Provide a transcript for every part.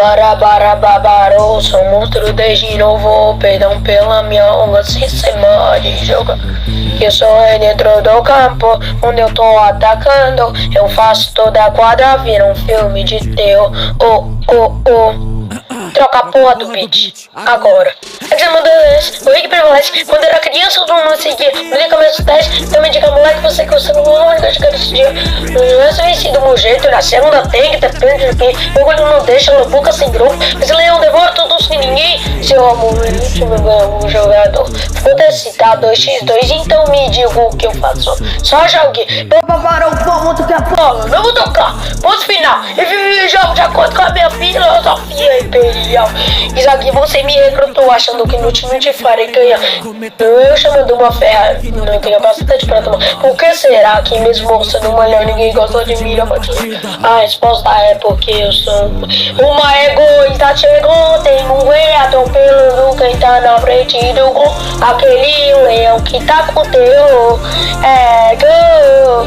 Barabarababaro, sou um monstro desde novo. Perdão pela minha onda sistema de jogo. Eu sou dentro do campo, onde eu tô atacando. Eu faço toda a quadra, vira um filme de terror. Troca a porra do beat, agora. O Rick prevalece. Quando era criança, eu não seguia. Me liga meus testes, também diga moleque, você que você não vai ficar esse dia. Não é vencido do meu jeito, na segunda tem que depende de quem. Meu olho não deixa, meu boca sem grupo. Esse leão devora tudo sem ninguém. Seu amor, último ganhou o jogador. Acontece, tá 2x2, então me diga o que eu faço. Só jogue. Para o povo que a bola, não vou tocar. Ponto final. E vive o jogo de acordo com a minha filosofia imperial. Isaac, você me recrutou achando que no time de Fire ganha. Eu chamando uma Ferrari, não tenho bastante pra tomar. Por que será que mesmo sendo uma mulher ninguém gosta de mim? A resposta é porque eu sou uma egoísta. Chegou, tem um rei atropelando quem tá na frente do gol. Aquele leão que tá com terror. É gol,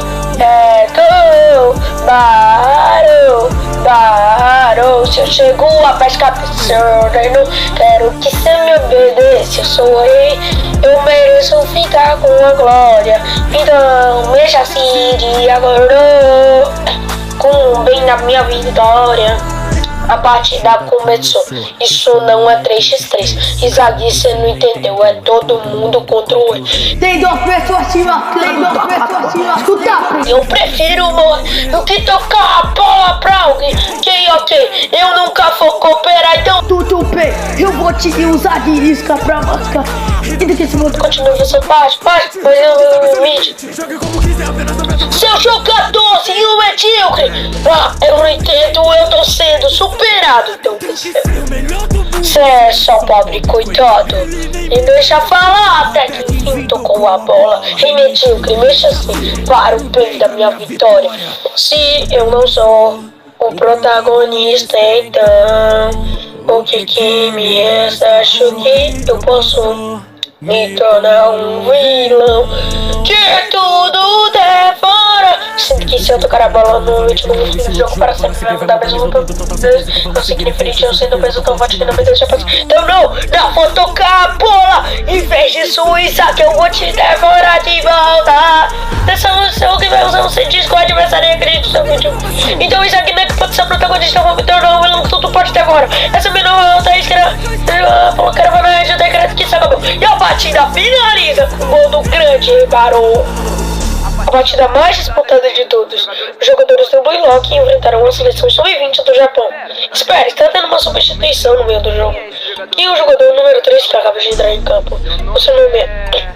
barou. Se eu chego a pescar pisando, quero que você me obedeça. Eu sou rei, eu mereço ficar com a glória. Então, mexa assim de agora, com bem na minha vitória. A partida começou, isso não é 3x3. Isaac, você não entendeu, é todo mundo contra o ele. Tem duas pessoas acima, Escuta, eu prefiro morrer do que tocar a bola pra alguém. Ok, eu nunca vou cooperar, então tudo bem, eu vou te usar de isca pra mascar. E do que esse mundo continua essa parte, mas eu limite. Seu jogador, senhor medíocre. Eu não entendo, eu tô sendo superado, então você é só pobre coitado. E deixa falar até que enfim tocou a bola. Ei, medíocre, mexa assim para o bem da minha vitória. Se eu não sou o protagonista, então o que me resta? Acho que eu posso me tornar um vilão de tudo devora. Sinto que se eu tocar a bola no último do jogo para sempre vai mudar mesmo pra não significa eu sendo peso tão forte que não me deixa passar. Então não vou tocar a bola. Em vez disso, Isaac, eu vou te devorar de volta. Dessa noção que vai usar você diz que o adversário acredita no seu vídeo. Então Isaac não é que pode ser protagonista, eu vou me tornar um vilão que tudo pode devorar. Essa menor tá escrita, falou que era pra nós, eu decreto que isso acabou. E a partida finaliza com o gol do grande Barou. A partida mais disputada de todos. Os jogadores do Blue Lock enfrentaram a seleção sub-20 do Japão. Espere, está tendo uma substituição no meio do jogo. E o jogador número 3 que acaba de entrar em campo. O seu nome é...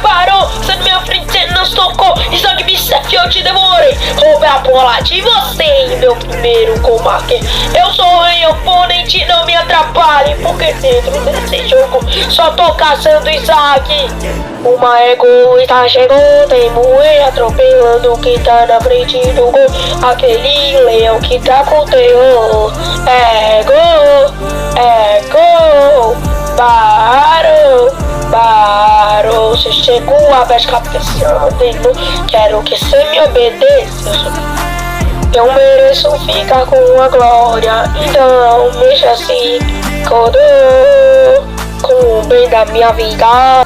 Parou! Você na minha frente, você não tocou. Isaac Bissef, eu te demorei. Roubei a bola de você em meu primeiro combate. Eu sou o rei oponente, não me atrapalhe. Porque dentro desse jogo só tô caçando Isaac. Uma egoísta chegou, tem moer atropelando quem tá na frente do gol. Aquele leão que tá com terror. É gol, barou. Você chegou a pescar pensando, quero que você me obedeça. Eu mereço ficar com a glória, então mexa assim, com o bem da minha vida.